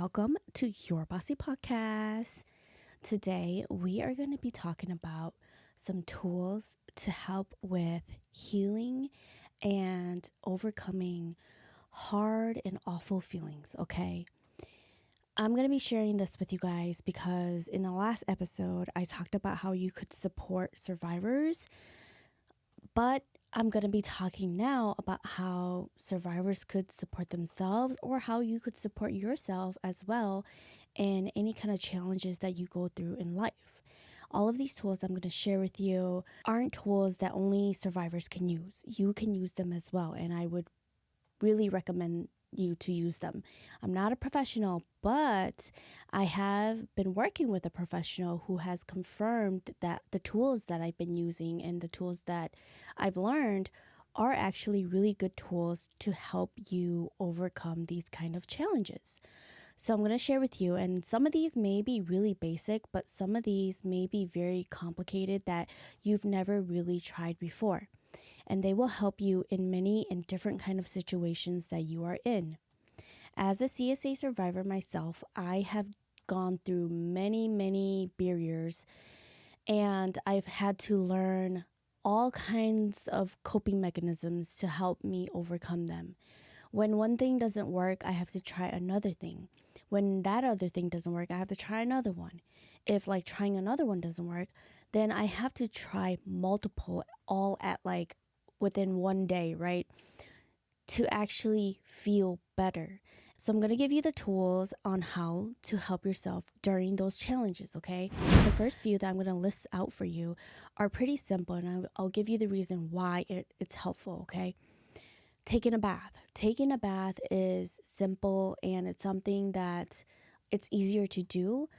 welcome to 𝘂𝗂𝗿𝗃𝗁 podcast. Today, we are going to be talking about some tools to help with healing and overcoming hard and awful feelings, okay? I'm going to be sharing this with you guys because in the last episode, I talked about how you could support survivors, but I'm going to be talking now about how survivors could support themselves or how you could support yourself as well in any kind of challenges that you go through in life. All of these tools I'm going to share with you aren't tools that only survivors can use. You can use them as well, and I would really recommend you to use them. I'm not a professional, but I have been working with a professional who has confirmed that the tools that I've been using and the tools that I've learned are actually really good tools to help you overcome these kind of challenges. So I'm going to share with you, and some of these may be really basic, but some of these may be very complicated that you've never really tried before. And they will help you in many and different kind of situations that you are in. As a CSA survivor myself, I have gone through many barriers, and I've had to learn all kinds of coping mechanisms to help me overcome them. When one thing doesn't work, I have to try another thing. When that other thing doesn't work, I have to try another one. If trying another one doesn't work, then I have to try multiple all at within one day, right? To actually feel better. So I'm going to give you the tools on how to help yourself during those challenges, okay? The first few that I'm going to list out for you are pretty simple, and I'll give you the reason why it's helpful, okay? Taking a bath. Taking a bath is simple, and it's something that it's easier to do,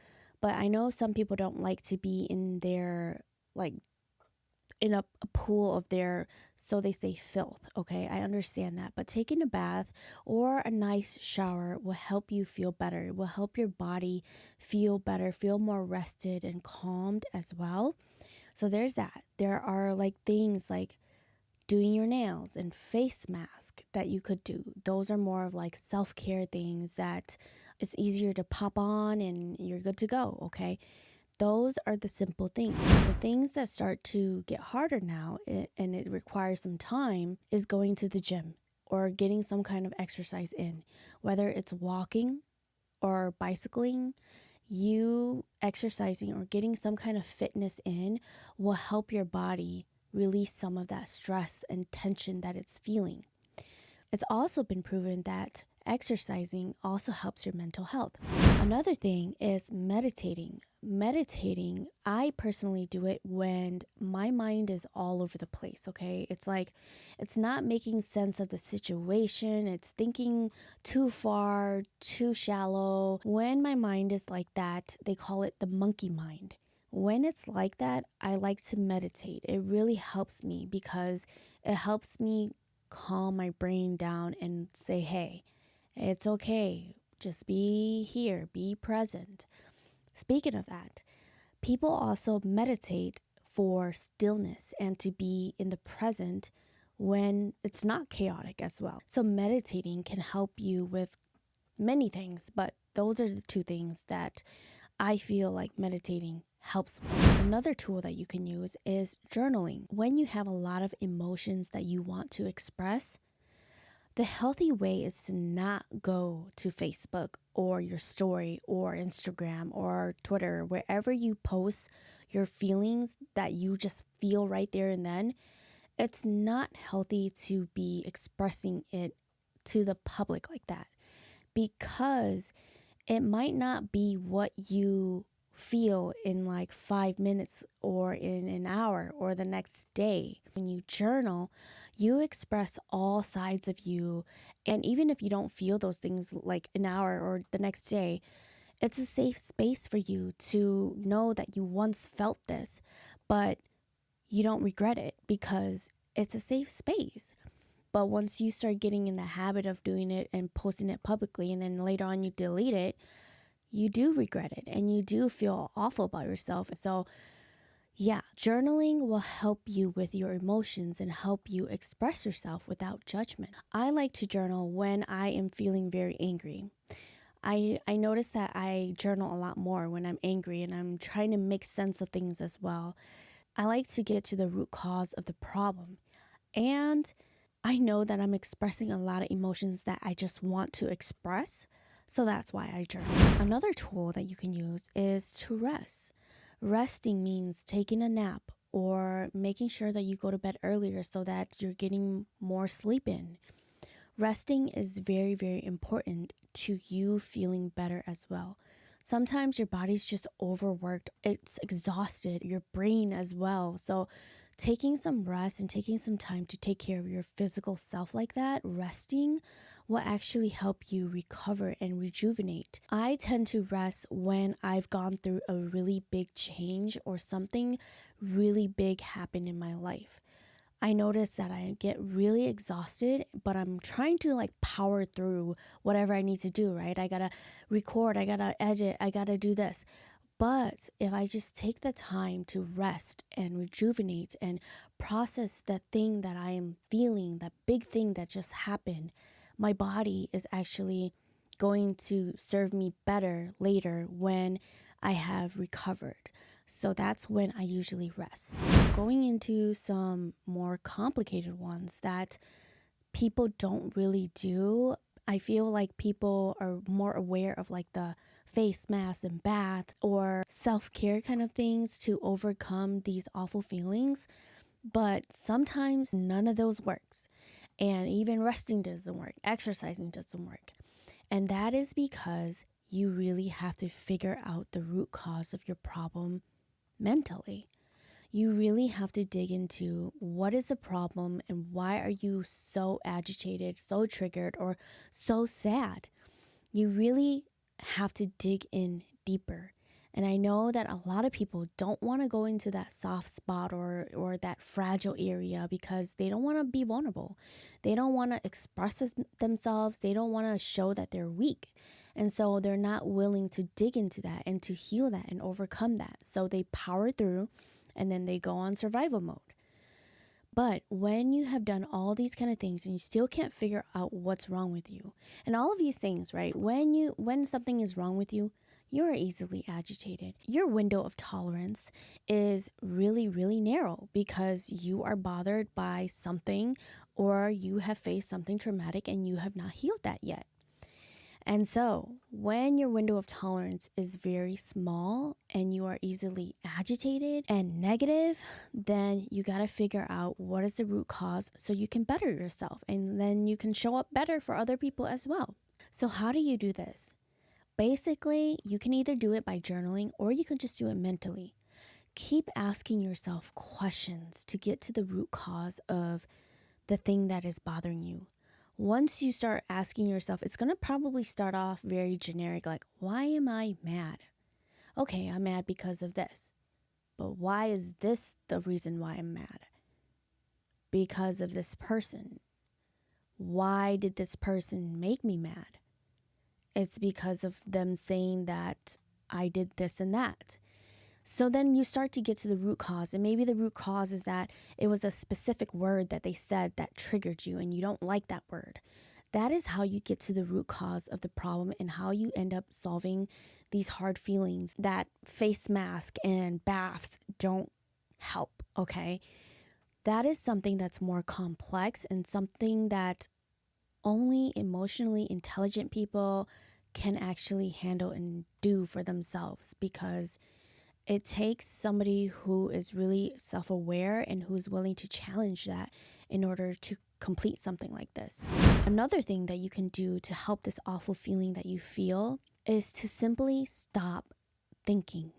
but I know some people don't like to be in their, in a pool of their, so they say, filth, okay? I understand that, but taking a bath or a nice shower will help you feel better. It will help your body feel better, feel more rested and calmed as well. So there's that. There are things like doing your nails and face mask that you could do. Those are more of self-care things that it's easier to pop on and you're good to go, okay? Those are the simple things. The things that start to get harder now, and it requires some time, is going to the gym or getting some kind of exercise in. Whether it's walking or bicycling, you exercising or getting some kind of fitness in will help your body release some of that stress and tension that it's feeling. It's also been proven that exercising also helps your mental health. Another thing is meditating. Meditating, I personally do it when my mind is all over the place, okay? It's not making sense of the situation. It's thinking too far, too shallow. When my mind is like that, they call it the monkey mind. When it's like that, I like to meditate. It really helps me because it helps me calm my brain down and say, hey, it's okay. Just be here, be present. Speaking of that, people also meditate for stillness and to be in the present when it's not chaotic as well. So meditating can help you with many things, but those are the two things that I feel like meditating helps with. Another tool that you can use is journaling. When you have a lot of emotions that you want to express, the healthy way is to not go to Facebook or your story or Instagram or Twitter, wherever you post your feelings that you just feel right there and then. It's not healthy to be expressing it to the public like that because it might not be what you feel in 5 minutes or in an hour or the next day. When you journal, you express all sides of you. And even if you don't feel those things an hour or the next day, it's a safe space for you to know that you once felt this, but you don't regret it because it's a safe space. But once you start getting in the habit of doing it and posting it publicly, and then later on you delete it, you do regret it and you do feel awful about yourself. So yeah, journaling will help you with your emotions and help you express yourself without judgment. I like to journal when I am feeling very angry. I notice that I journal a lot more when I'm angry and I'm trying to make sense of things as well. I like to get to the root cause of the problem. And I know that I'm expressing a lot of emotions that I just want to express. So that's why I journal. Another tool that you can use is to rest. Resting means taking a nap or making sure that you go to bed earlier so that you're getting more sleep in. Resting is very, very important to you feeling better as well. Sometimes your body's just overworked, it's exhausted, your brain as well. So taking some rest and taking some time to take care of your physical self like that, resting, will actually help you recover and rejuvenate. I tend to rest when I've gone through a really big change or something really big happened in my life. I notice that I get really exhausted, but I'm trying to like power through whatever I need to do, right? I gotta record, I gotta edit, I gotta do this. But if I just take the time to rest and rejuvenate and process that thing that I am feeling, that big thing that just happened, my body is actually going to serve me better later when I have recovered. So that's when I usually rest. Going into some more complicated ones that people don't really do, I feel like people are more aware of like the face mask and bath or self-care kind of things to overcome these awful feelings. But sometimes none of those works. And even resting doesn't work. Exercising doesn't work. And that is because you really have to figure out the root cause of your problem mentally. You really have to dig into what is the problem and why are you so agitated, so triggered, or so sad. You really have to dig in deeper. And I know that a lot of people don't want to go into that soft spot or that fragile area because they don't want to be vulnerable. They don't want to express themselves. They don't want to show that they're weak. And so they're not willing to dig into that and to heal that and overcome that. So they power through and then they go on survival mode. But when you have done all these kind of things and you still can't figure out what's wrong with you, and all of these things, right? When something is wrong with you, you're easily agitated. Your window of tolerance is really, really narrow because you are bothered by something or you have faced something traumatic and you have not healed that yet. And so when your window of tolerance is very small and you are easily agitated and negative, then you got to figure out what is the root cause so you can better yourself and then you can show up better for other people as well. So how do you do this? Basically, you can either do it by journaling or you can just do it mentally. Keep asking yourself questions to get to the root cause of the thing that is bothering you. Once you start asking yourself, it's going to probably start off very generic, like, why am I mad? Okay, I'm mad because of this. But why is this the reason why I'm mad? Because of this person. Why did this person make me mad? It's because of them saying that I did this and that. So then you start to get to the root cause, and maybe the root cause is that it was a specific word that they said that triggered you and you don't like that word. That is how you get to the root cause of the problem and how you end up solving these hard feelings that face mask and baths don't help, okay? That is something that's more complex and something that only emotionally intelligent people can actually handle and do for themselves because it takes somebody who is really self-aware and who's willing to challenge that in order to complete something like this. Another thing that you can do to help this awful feeling that you feel is to simply stop thinking.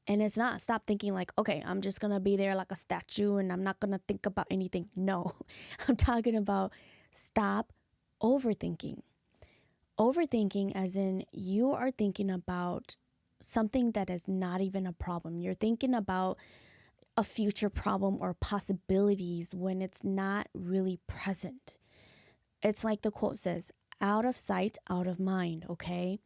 And it's not stop thinking like, okay, I'm just going to be there like a statue and I'm not going to think about anything. No, I'm talking about stop overthinking. Overthinking as in you are thinking about something that is not even a problem. You're thinking about a future problem or possibilities when it's not really present. It's like the quote says, out of sight, out of mind, okay?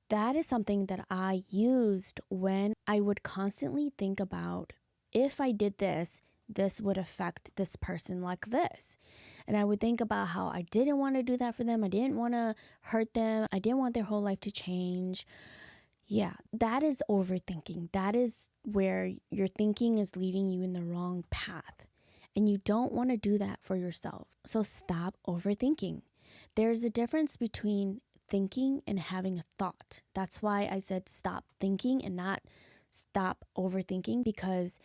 That is something that I used when I would constantly think about if I did this, this would affect this person like this. And I would think about how I didn't want to do that for them. I didn't want to hurt them. I didn't want their whole life to change. Yeah, that is overthinking. That is where your thinking is leading you in the wrong path. And you don't want to do that for yourself. So stop overthinking. There's a difference between thinking and having a thought. That's why I said stop thinking and not stop overthinking, because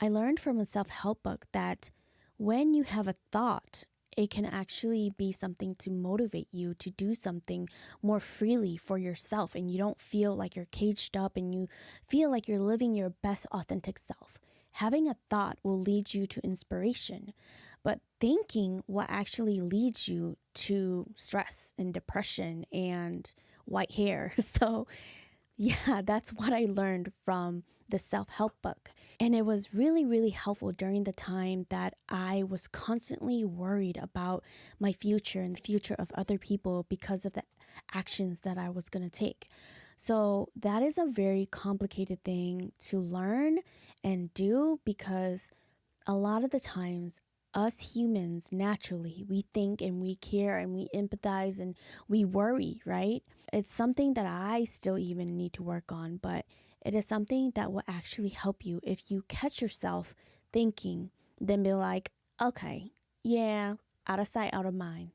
I learned from a self-help book that when you have a thought, it can actually be something to motivate you to do something more freely for yourself, and you don't feel like you're caged up and you feel like you're living your best authentic self. Having a thought will lead you to inspiration, but thinking will actually lead you to stress and depression and white hair. So yeah, that's what I learned from the self-help book. And it was really, really helpful during the time that I was constantly worried about my future and the future of other people because of the actions that I was going to take. So that is a very complicated thing to learn and do, because a lot of the times us humans, naturally, we think and we care and we empathize and we worry, right? It's something that I still even need to work on, but it is something that will actually help you if you catch yourself thinking, then be like, okay, yeah, out of sight, out of mind.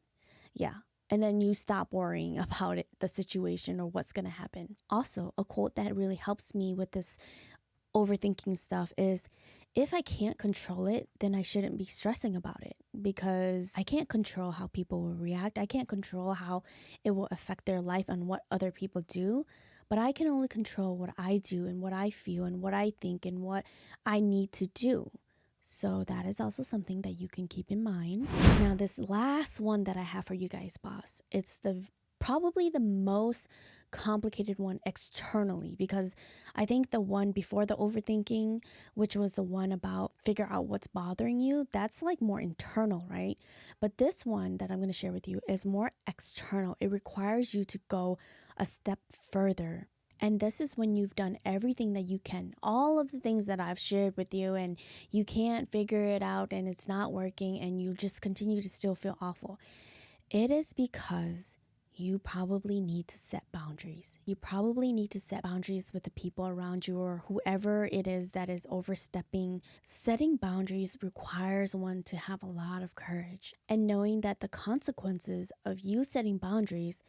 Yeah. And then you stop worrying about it, the situation or what's going to happen. Also, a quote that really helps me with this overthinking stuff is, if I can't control it, then I shouldn't be stressing about it, because I can't control how people will react. I can't control how it will affect their life and what other people do, but I can only control what I do and what I feel and what I think and what I need to do. So that is also something that you can keep in mind. Now, this last one that I have for you guys, boss, it's probably the most complicated one externally, because I think the one before the overthinking, which was the one about figure out what's bothering you, that's like more internal, right? But this one that I'm going to share with you is more external. It requires you to go a step further. And this is when you've done everything that you can, all of the things that I've shared with you, and you can't figure it out and it's not working and you just continue to still feel awful. It is because you probably need to set boundaries. You probably need to set boundaries with the people around you or whoever it is that is overstepping. Setting boundaries requires one to have a lot of courage, and knowing that the consequences of you setting boundaries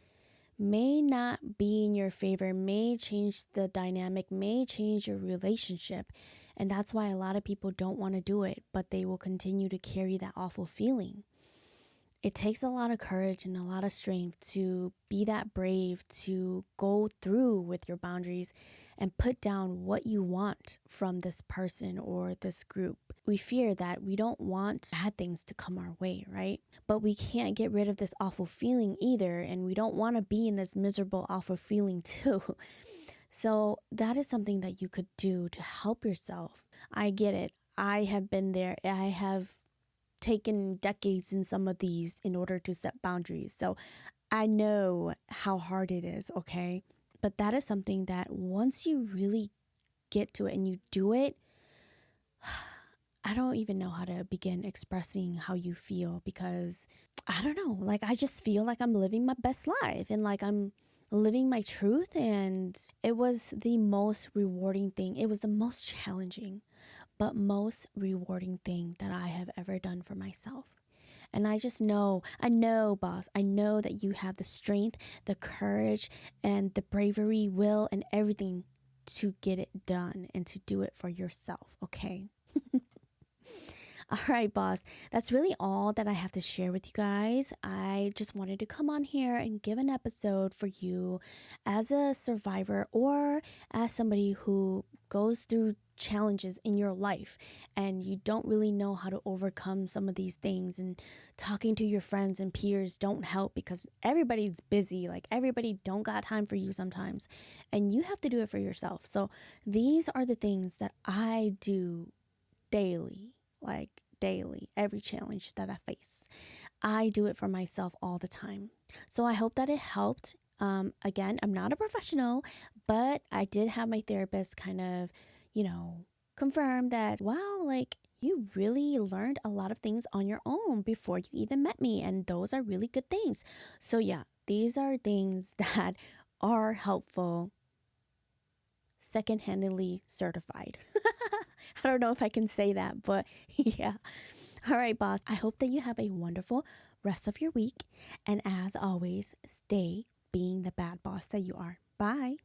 may not be in your favor, may change the dynamic, may change your relationship. And that's why a lot of people don't want to do it, but they will continue to carry that awful feeling. It takes a lot of courage and a lot of strength to be that brave, to go through with your boundaries and put down what you want from this person or this group. We fear that we don't want bad things to come our way, right? But we can't get rid of this awful feeling either, and we don't want to be in this miserable, awful feeling too. So that is something that you could do to help yourself. I get it. I have been there. I have taken decades in some of these in order to set boundaries. So I know how hard it is, okay? But that is something that once you really get to it and you do it, I don't even know how to begin expressing how you feel, because I don't know, like I just feel like I'm living my best life and like I'm living my truth, and it was the most rewarding thing. It was the most challenging, but most rewarding thing that I have ever done for myself. And I just know, boss, I know that you have the strength, the courage, and the bravery, will, and everything to get it done and to do it for yourself, okay? All right, boss, that's really all that I have to share with you guys. I just wanted to come on here and give an episode for you as a survivor or as somebody who goes through challenges in your life and you don't really know how to overcome some of these things, and talking to your friends and peers don't help because everybody's busy. Like, everybody don't got time for you sometimes, and you have to do it for yourself. So these are the things that I do daily, every challenge that I face. I do it for myself all the time. So I hope that it helped. Again, I'm not a professional, but I did have my therapist kind of, confirm that, wow, like you really learned a lot of things on your own before you even met me. And those are really good things. So yeah, these are things that are helpful, second-handedly certified. I don't know if I can say that, but yeah. All right, boss. I hope that you have a wonderful rest of your week. And as always, stay being the bad boss that you are. Bye.